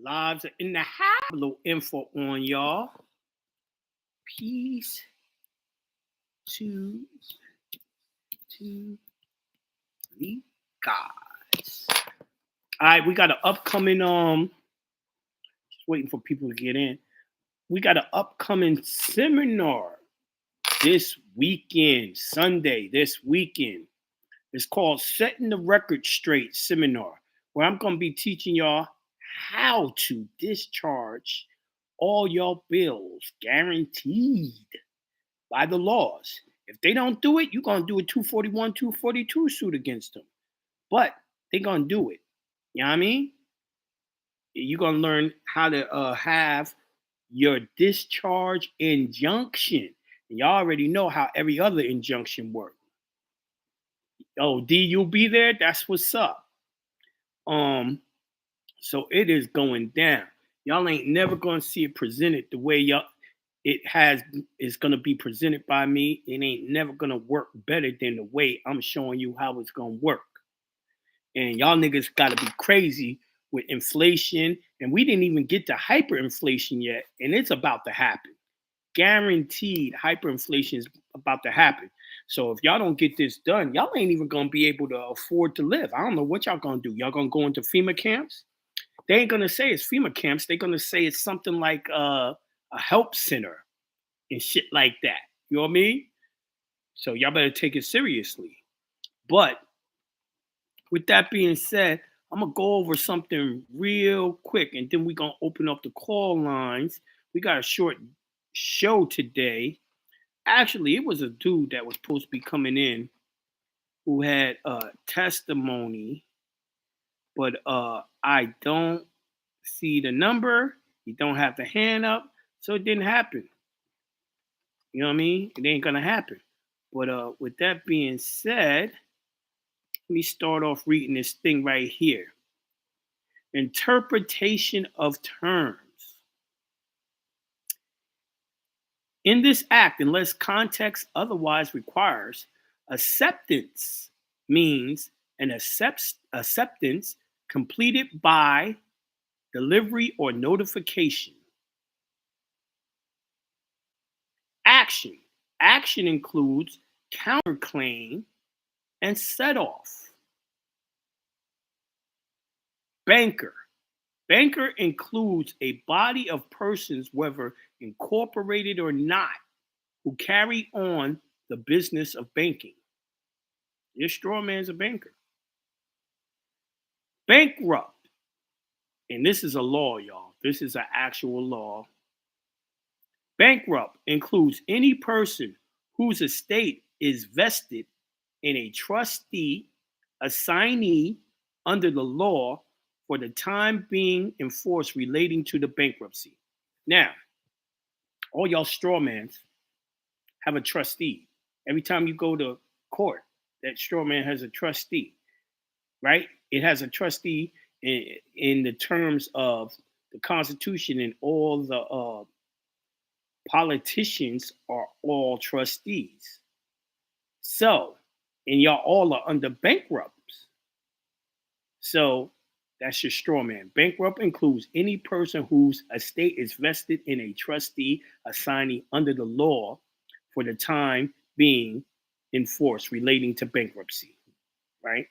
Lives are in the house. A little info on y'all. Peace to the gods. All right, we got an upcoming just waiting for people to get in. We got an upcoming seminar this weekend, Sunday, this weekend. It's called Setting the Record Straight Seminar, where I'm going to be teaching y'all how to discharge all your bills guaranteed by the laws. If they don't do it, you're going to do a 241, 242 suit against them. But they're going to do it. You know what I mean? You're going to learn how to have your discharge injunction. And y'all already know how every other injunction works. Oh, D, you'll be there? That's what's up. So it is going down. Y'all ain't never gonna see it presented the way is gonna be presented by me. It ain't never gonna work better than the way I'm showing you how it's gonna work. And y'all niggas gotta be crazy with inflation. And we didn't even get to hyperinflation yet, and it's about to happen. Guaranteed hyperinflation is about to happen. So if y'all don't get this done, y'all ain't even gonna be able to afford to live. I don't know what y'all gonna do. Y'all gonna go into FEMA camps? They ain't gonna say it's FEMA camps. They're gonna say it's something like a help center and shit like that. You know what I mean? So y'all better take it seriously. But with that being said, I'm gonna go over something real quick, and then we're gonna open up the call lines. We got a short show today. Actually, it was a dude that was supposed to be coming in who had testimony, but I don't see the number. You don't have the hand up, so it didn't happen. You know what I mean? It ain't gonna happen. But with that being said, let me start off reading this thing right here. Interpretation of terms. In this act, unless context otherwise requires, acceptance means an acceptance completed by delivery or notification. Action. Action includes counterclaim and set off. Banker. Banker includes a body of persons, whether incorporated or not, who carry on the business of banking. Your straw man's a banker. Bankrupt. And this is a law, y'all. This is an actual law. Bankrupt includes any person whose estate is vested in a trustee, assignee under the law for the time being enforced relating to the bankruptcy. Now, all y'all straw mans have a trustee. Every time you go to court, that straw man has a trustee, right? It has a trustee in the terms of the Constitution, and all the politicians are all trustees. So, and y'all all are under bankrupts. So that's your straw man. Bankrupt includes any person whose estate is vested in a trustee, assignee under the law for the time being enforced relating to bankruptcy, right?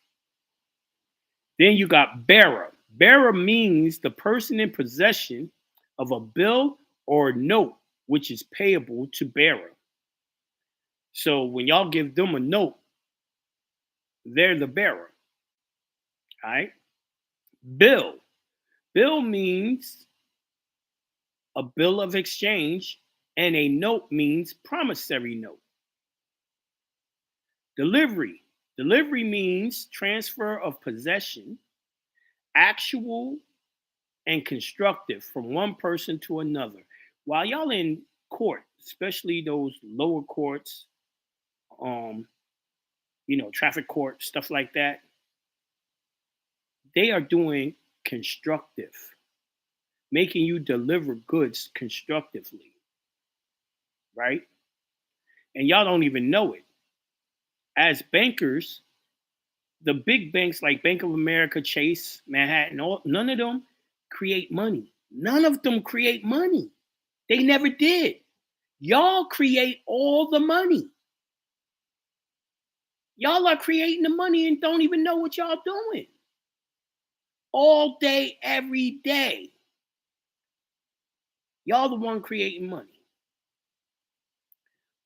Then you got bearer. Bearer means the person in possession of a bill or note which is payable to bearer. So when y'all give them a note, they're the bearer. All right. Bill. Bill means a bill of exchange, and a note means promissory note. Delivery. Delivery means transfer of possession, actual and constructive, from one person to another. While y'all in court, especially those lower courts, traffic court, stuff like that, they are doing constructive, making you deliver goods constructively, right? And y'all don't even know it. As bankers, the big banks like Bank of America, Chase, Manhattan, none of them create money. None of them create money. They never did. Y'all create all the money. Y'all are creating the money and don't even know what y'all doing. All day, every day. Y'all the one creating money.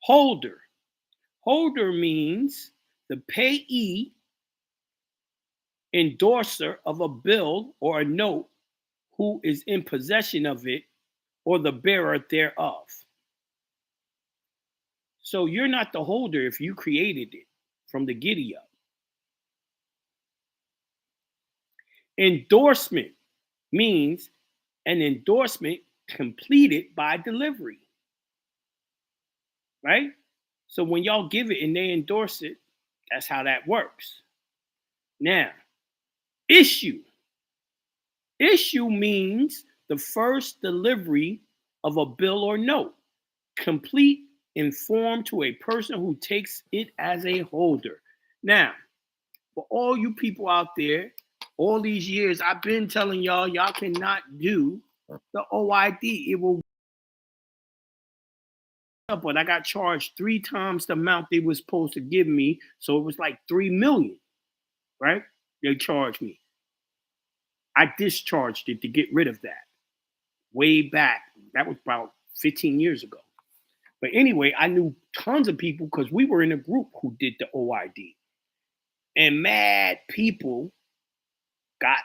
Holder. Holder means the payee, endorser of a bill or a note who is in possession of it or the bearer thereof. So you're not the holder if you created it from the giddy up. Endorsement means an endorsement completed by delivery. Right? So when y'all give it and they endorse it, that's how that works. Now, issue. Issue means the first delivery of a bill or note, complete in form to a person who takes it as a holder. Now, for all you people out there, all these years I've been telling y'all cannot do the OID. It will, but I got charged 3 times the amount they were supposed to give me, so it was like 3 million, right? They charged me. I discharged it to get rid of that way back. That was about 15 years ago. But anyway, I knew tons of people because we were in a group who did the OID. And mad people got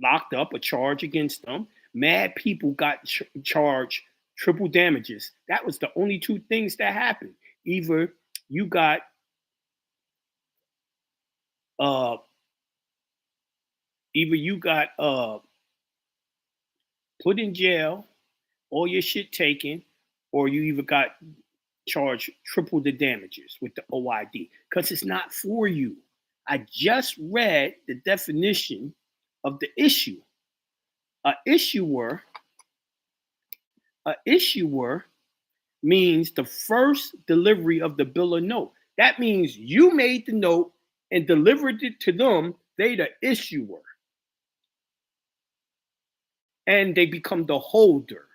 locked up, a charge against them. Mad people got charged triple damages. That was the only 2 things that happened. Either you got put in jail, all your shit taken, or you either got charged triple the damages with the OID because it's not for you. I just read the definition of the issue. A issuer means the first delivery of the bill or note. That means you made the note and delivered it to them. They the issuer. And they become the holder.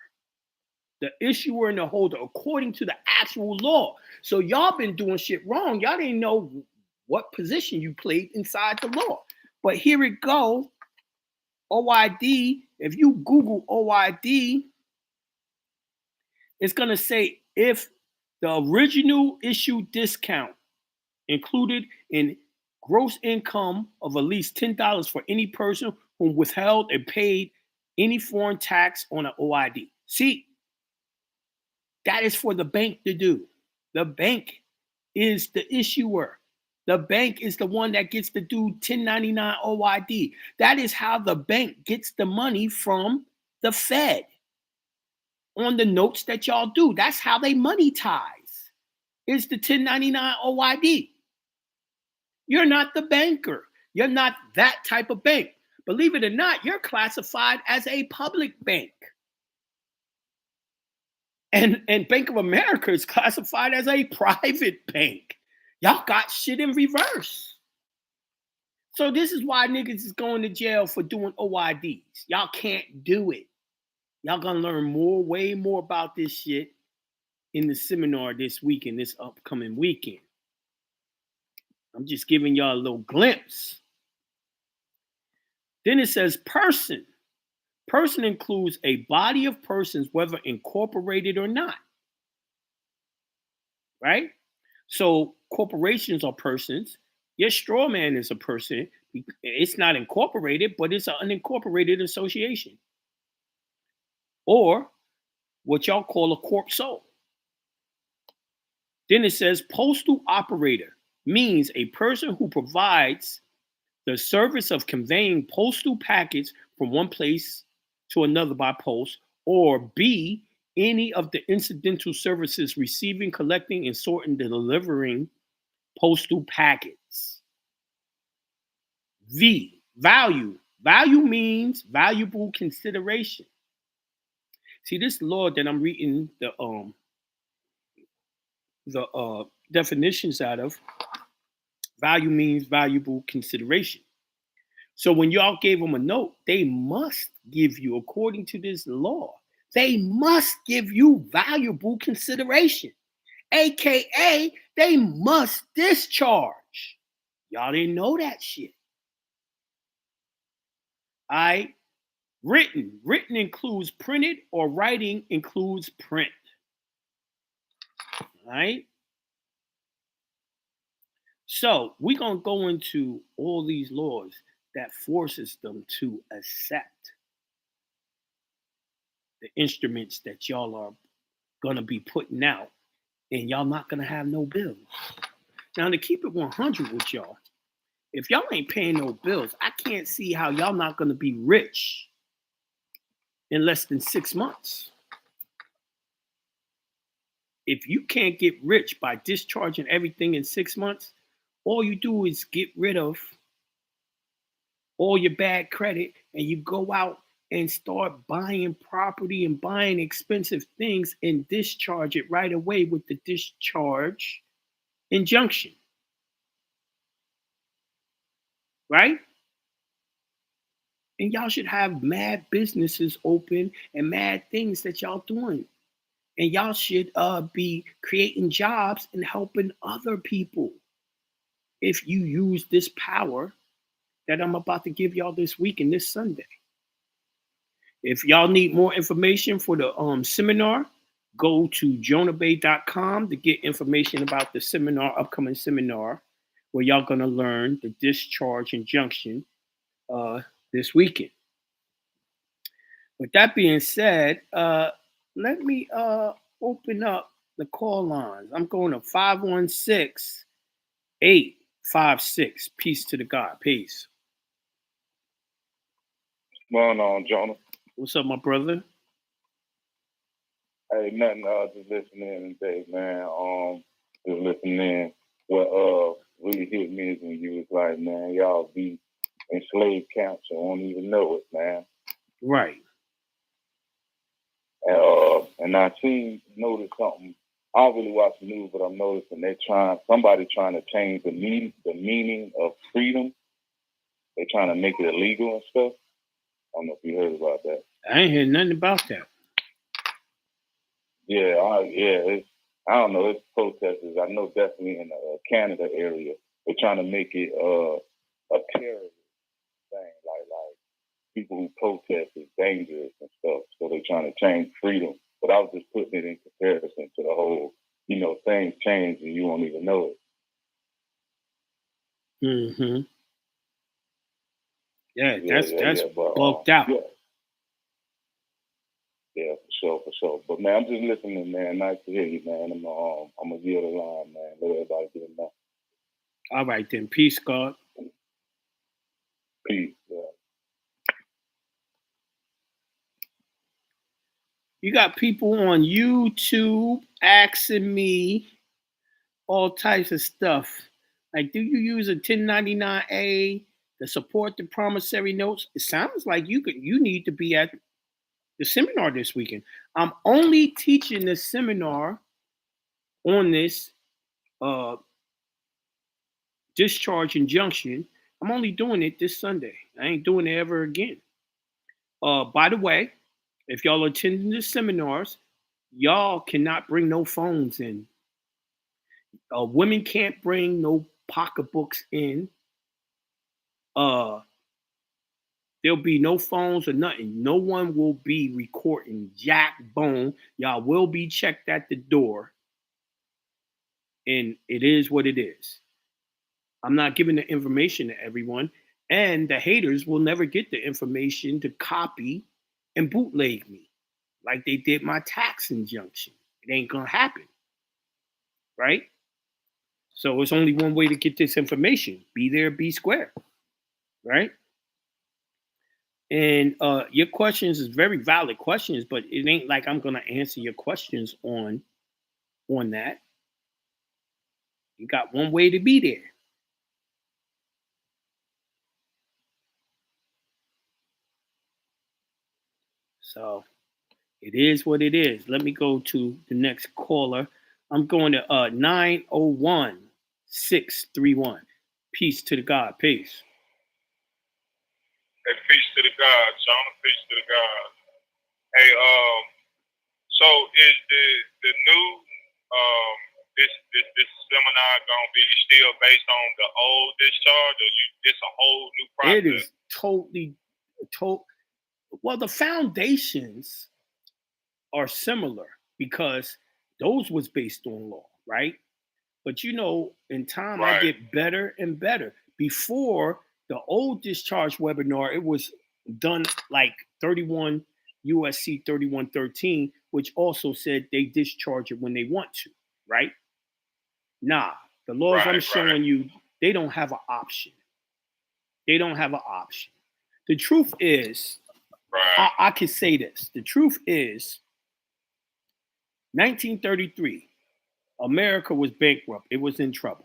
The issuer and the holder, according to the actual law. So y'all been doing shit wrong. Y'all didn't know what position you played inside the law. But here it go. OID, if you Google OID, it's going to say if the original issue discount included in gross income of at least $10 for any person who withheld and paid any foreign tax on an OID. See, that is for the bank to do. The bank is the issuer. The bank is the one that gets to do 1099 OID. That is how the bank gets the money from the Fed on the notes that y'all do. That's how they monetize. It's the 1099 OID. You're not the banker. You're not that type of bank. Believe it or not, you're classified as a public bank. And Bank of America is classified as a private bank. Y'all got shit in reverse. So this is why niggas is going to jail for doing OIDs. Y'all can't do it. Y'all gonna learn way more about this shit in the seminar this weekend, this upcoming weekend. I'm just giving y'all a little glimpse. Then it says person. Person includes a body of persons, whether incorporated or not. Right? So corporations are persons. Your straw man is a person. It's not incorporated, but it's an unincorporated association. Or what y'all call a corp sole. Then it says postal operator means a person who provides the service of conveying postal packets from one place to another by post, or B, any of the incidental services receiving, collecting, and sorting, delivering postal packets. V, value. Value means valuable consideration. See, this law that I'm reading the definitions out of, value means valuable consideration. So when y'all gave them a note, they must give you, according to this law, they must give you valuable consideration, aka they must discharge. Y'all didn't know that shit. All right. Written includes printed, or writing includes print. All right. So we're gonna go into all these laws that forces them to accept the instruments that y'all are gonna be putting out, and y'all not gonna have no bills. Now, to keep it 100 with y'all, if y'all ain't paying no bills, I can't see how y'all not gonna be rich in less than 6 months. If you can't get rich by discharging everything in 6 months, all you do is get rid of all your bad credit and you go out and start buying property and buying expensive things and discharge it right away with the discharge injunction. Right? And y'all should have mad businesses open and mad things that y'all doing. And y'all should be creating jobs and helping other people if you use this power that I'm about to give y'all this week and this Sunday. If y'all need more information for the seminar, go to jonahbey.com to get information about the seminar, upcoming seminar, where y'all gonna learn the discharge injunction this weekend. With that being said, let me open up the call lines. I'm going to 516-856. Peace to the God. Peace. What's going on, Jonah? What's up, my brother? Hey, nothing. Just listening today, man. Just listening. What really hit me is when you was like, man, y'all be in slave camps and won't even know it, man. Right. And I noticed something. I don't really watch the news, but I'm noticing somebody trying to change the meaning of freedom. They're trying to make it illegal and stuff. I don't know if you heard about that. I ain't heard nothing about that. Yeah, I don't know. It's protesters. I know definitely in the Canada area, they're trying to make it a terrorist thing, like people who protest is dangerous and stuff. So they're trying to change freedom. But I was just putting it in comparison to the whole, things change and you won't even know it. Mm-hmm. Yeah, that's bugged out. Yeah, for sure. But man, I'm just listening, man. Nice to hear you, man. I'm gonna yield the line, man. Let everybody get enough. All right then. Peace, God. Peace. Yeah. You got people on YouTube asking me all types of stuff. Like, do you use a 1099A to support the promissory notes? It sounds like you need to be at the seminar this weekend. I'm only teaching the seminar on this discharge injunction. I'm only doing it this Sunday. I ain't doing it ever again. By the way, if y'all are attending the seminars, y'all cannot bring no phones in. Women can't bring no pocketbooks in. There'll be no phones or nothing. No one will be recording jack bone. Y'all will be checked at the door. And it is what it is. I'm not giving the information to everyone. And the haters will never get the information to copy and bootleg me like they did my tax injunction. It ain't going to happen. Right? So it's only one way to get this information. Be there, be square. Right? And your questions is very valid questions, but it ain't like I'm going to answer your questions on that. You got one way to be there. So it is what it is. Let me go to the next caller. I'm going to 901-631. Peace to the God. Peace. Hey, peace to the God, Jonah. Peace to the God. Hey, so is the new this seminar gonna be still based on the old discharge, or it's a whole new process? It is totally. Well, the foundations are similar because those was based on law, right? But in time, I get better and better. Before the old discharge webinar, it was done like 31 USC 3113, which also said they discharge it when they want to, right? Nah, the laws I'm showing you, they don't have an option. They don't have an option. The truth is, I can say this. The truth is, 1933, America was bankrupt. It was in trouble.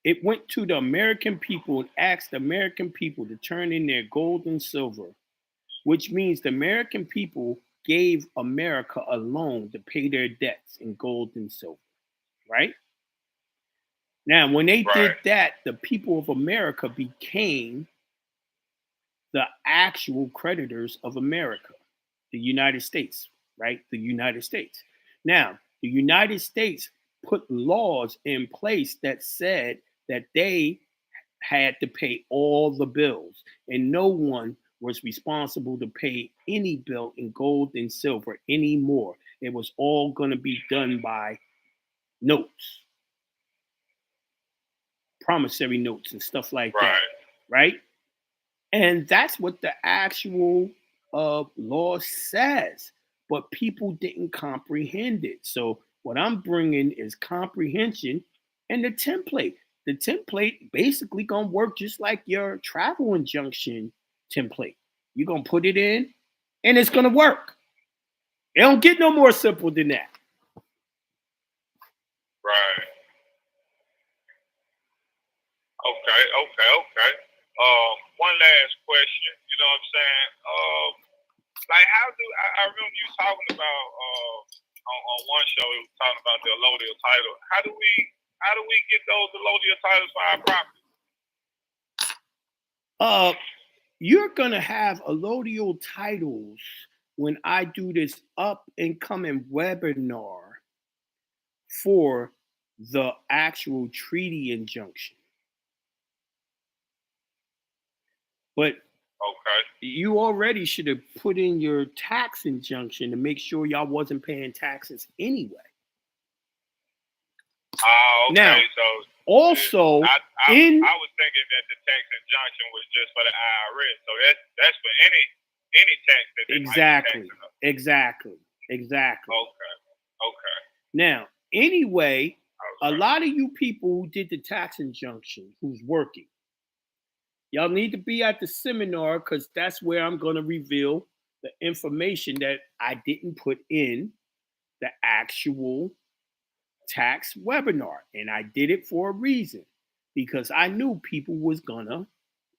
It went to the American people and asked the American people to turn in their gold and silver, which means the American people gave America a loan to pay their debts in gold and silver, right? Now, when they did that, the people of America became the actual creditors of America, the United States, right? The United States. Now, the United States put laws in place that said that they had to pay all the bills, and no one was responsible to pay any bill in gold and silver anymore. It was all going to be done by notes, promissory notes, and stuff like that, right? And that's what the actual law says, but people didn't comprehend it. So what I'm bringing is comprehension and the template. The template basically gonna work just like your travel injunction template. You're gonna put it in, and it's gonna work. It don't get no more simple than that. Right. Okay. One last question. You know what I'm saying? Like, how do I remember you talking about on one show? You were talking about the allodial title. How do we get those allodial titles for our property? You're gonna have allodial titles when I do this up and coming webinar for the actual treaty injunction. But you already should have put in your tax injunction to make sure y'all wasn't paying taxes anyway. Okay. Now, also, I was thinking that the tax injunction was just for the IRS. So that's for any tax that they Exactly. Okay. Now, anyway, a lot of you people who did the tax injunction who's working, y'all need to be at the seminar because that's where I'm going to reveal the information that I didn't put in the actual tax webinar. And I did it for a reason, because I knew people was going to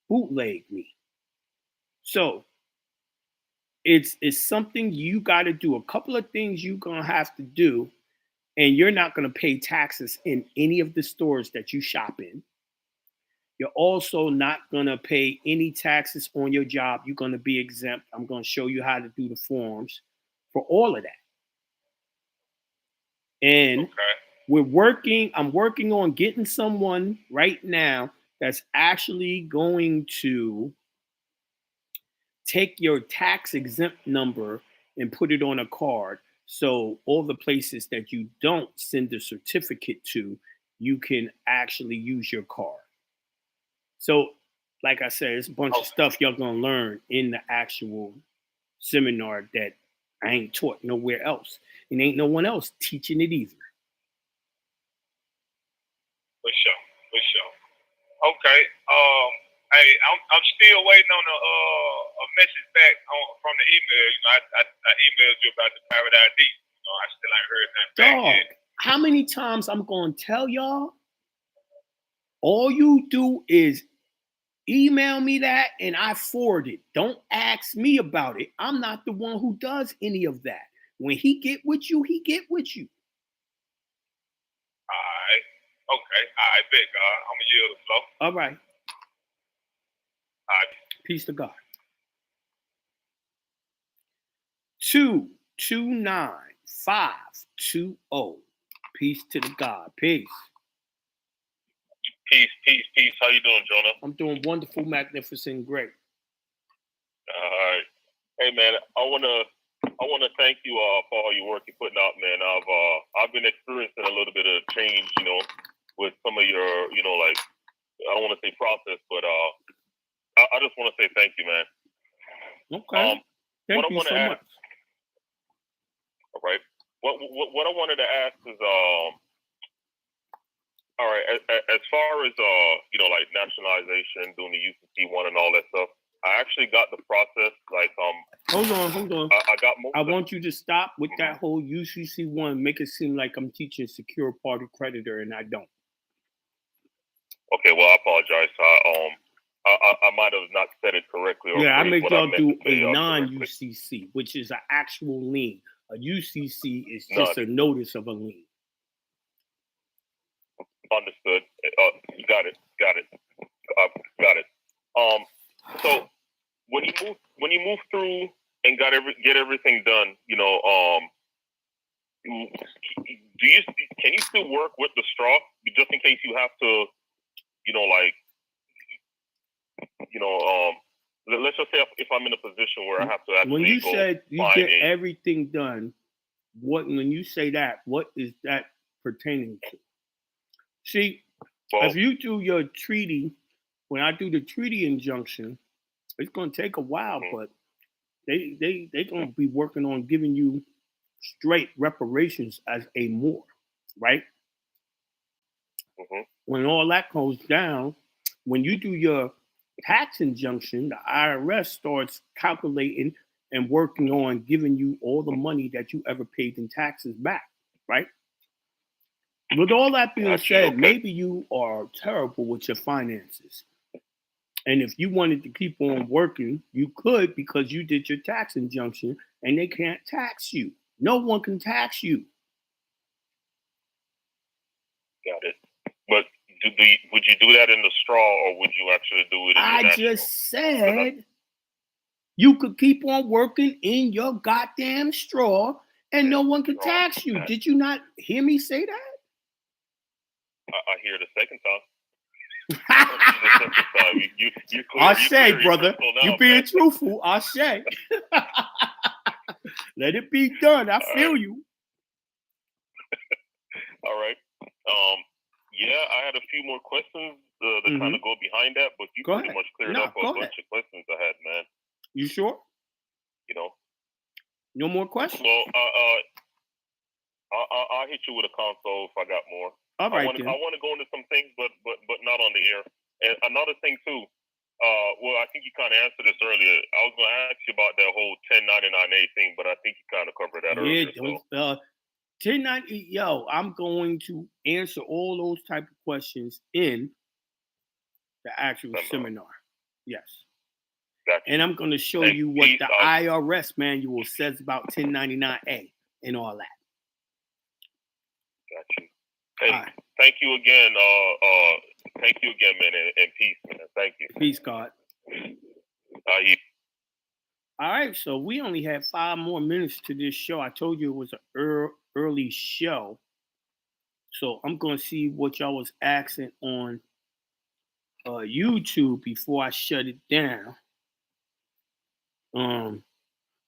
bootleg me. So it's something you got to do. A couple of things you're going to have to do, and you're not going to pay taxes in any of the stores that you shop in. You're also not going to pay any taxes on your job. You're going to be exempt. I'm going to show you how to do the forms for all of that. And I'm working on getting someone right now that's actually going to take your tax exempt number and put it on a card. So all the places that you don't send a certificate to, you can actually use your card. So, like I said, it's a bunch of stuff y'all gonna learn in the actual seminar that I ain't taught nowhere else, and ain't no one else teaching it either. For sure. Okay. Hey, I'm still waiting on a message back from the email. You know, I emailed you about the private ID. You know, I still ain't heard nothing back yet. How many times I'm gonna tell y'all? All you do is email me that and I forward it. Don't ask me about it. I'm not the one who does any of that. When he get with you, he get with you. All right. Okay. All right, big God. I'm gonna yield the floor. All right. All right. Peace to God. 229-520. Peace to the God. Peace. Peace. How you doing, Jonah? I'm doing wonderful, magnificent, great. All right. Hey, man, I wanna thank you for all your work you're putting out, man. I've been experiencing a little bit of change, with some of your, like, I don't want to say process, but I just want to say thank you, man. Okay. Thank you so much. All right. What I wanted to ask is, all right, as far as like nationalization, doing the UCC1 and all that stuff, I actually got the process. Like, hold on. I got most. I want you to stop with that whole UCC1. Make it seem like I'm teaching secure party creditor, and I don't. Okay, well, I apologize. I might have not said it correctly. I make y'all do a non-UCC, which is an actual lien. A UCC is just a notice of a lien. Understood. Got it. Got it. So when you move through and get everything done, can you still work with the straw just in case you have to, let's just say if I'm in a position where I have to actually when you said you get everything done, when you say that, what is that pertaining to? See, if you do your treaty, when I do the treaty injunction, it's going to take a while, but they going to be working on giving you straight reparations as a Moor, right? When all that goes down, when you do your tax injunction, the IRS starts calculating and working on giving you all the money that you ever paid in taxes back, right? With all that being said, maybe you are terrible with your finances. And if you wanted to keep on working, you could, because you did your tax injunction and they can't tax you. No one can tax you. Got it. But would you do that in the straw, or would you actually do it in the national? I just said you could keep on working in your goddamn straw and no one can tax you. Did you not hear me say that? I hear the second time. I say, brother, you being truthful. I say, let it be done. I feel you. All right. I had a few more questions that kind of go behind that, but you pretty much cleared up a bunch of questions I had, man. You sure? No more questions? Well, I'll hit you with a console if I got more. All right, I want to go into some things, but not on the air. And another thing too. Well, I think you kind of answered this earlier. I was going to ask you about that whole 1099A thing, but I think you kind of covered that earlier. Yeah, 1090. Yo, I'm going to answer all those type of questions in the actual seminar. Yes. Gotcha. And I'm going to show you what the IRS manual says about 1099A and all that. Gotcha. Hey, thank you again. Thank you again, man, and peace, man. Thank you. Peace, God. All right, so we only have 5 more minutes to this show. I told you it was an early show. So I'm going to see what y'all was asking on YouTube before I shut it down.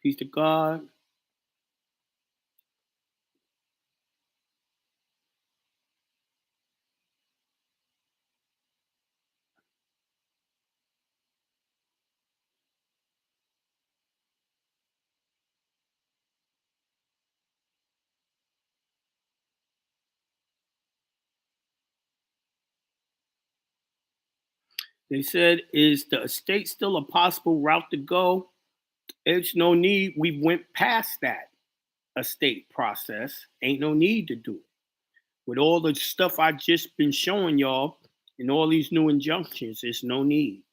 Peace to God. They said, is the estate still a possible route to go? It's no need. We went past that estate process. Ain't no need to do it. With all the stuff I just been showing y'all and all these new injunctions, there's no need.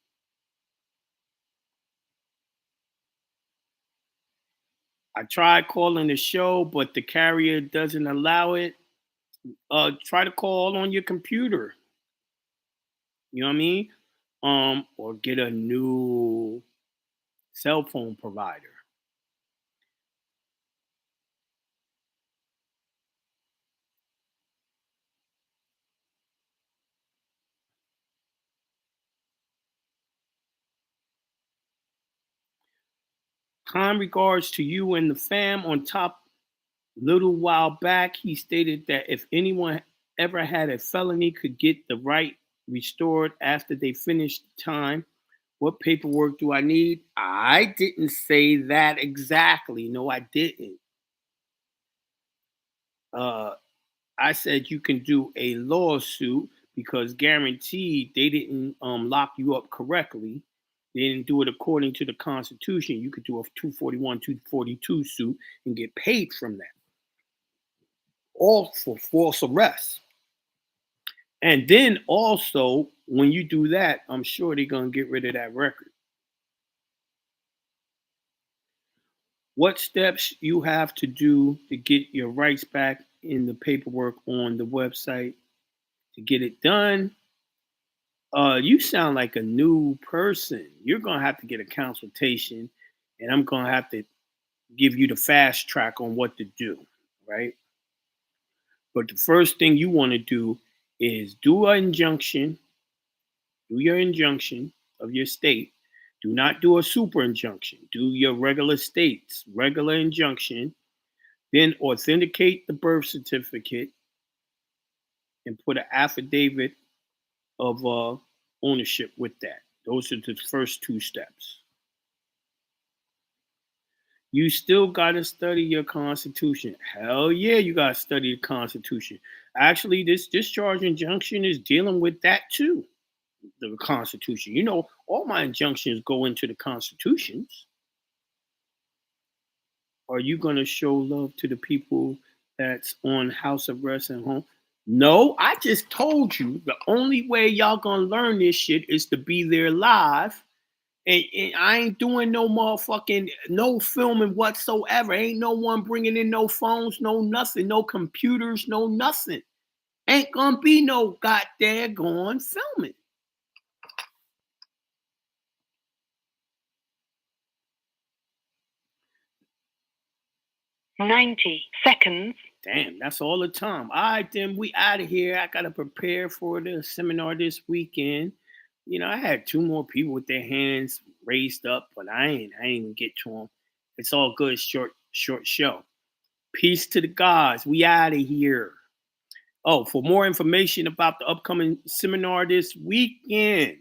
I tried calling the show, but the carrier doesn't allow it. Try to call on your computer. You know what I mean? Or get a new cell phone provider. Kind regards to you and the fam. On top, little while back, he stated that if anyone ever had a felony could get the right restored after they finished time. What paperwork do I need? I didn't say that exactly. No, I didn't. I said you can do a lawsuit because guaranteed they didn't lock you up correctly. They didn't do it according to the Constitution. You could do a 241, 242 suit and get paid from that. All for false arrest. And then also, when you do that, I'm sure they're going to get rid of that record. What steps you have to do to get your rights back in the paperwork on the website to get it done? You sound like a new person. You're going to have to get a consultation, and I'm going to have to give you the fast track on what to do, right? But the first thing you want to do is do your injunction of your state. Do not do a super injunction. Do your regular injunction. Then authenticate the birth certificate and put an affidavit of ownership with that. Those are the first two steps. You still got to study your Constitution. Hell yeah, you got to study the Constitution. Actually, this discharge injunction is dealing with that too, the Constitution. You know, all my injunctions go into the Constitutions. Are you going to show love to the people that's on house arrest and home? No, I just told you the only way y'all going to learn this shit is to be there live. And I ain't doing no motherfucking, no filming whatsoever. Ain't no one bringing in no phones, no nothing, no computers, no nothing. Ain't gonna be no goddamn going filming. $90. Damn, that's all the time. All right, then we out of here. I gotta prepare for the seminar this weekend. You know, I had two more people with their hands raised up, but I ain't even get to them. It's all good. Short show. Peace to the gods. We out of here. Oh, for more information about the upcoming seminar this weekend,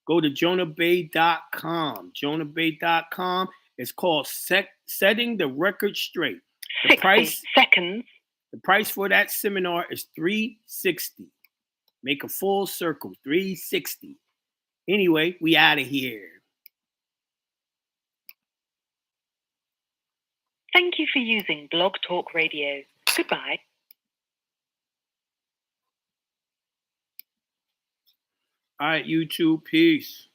go to jonahbey.com. jonahbey.com. It's called Setting the Record Straight. The 60 seconds. The price for that seminar is $360. Make a full circle, $360. Anyway, we out of here. Thank you for using Blog Talk Radio. Goodbye. All right, YouTube, peace.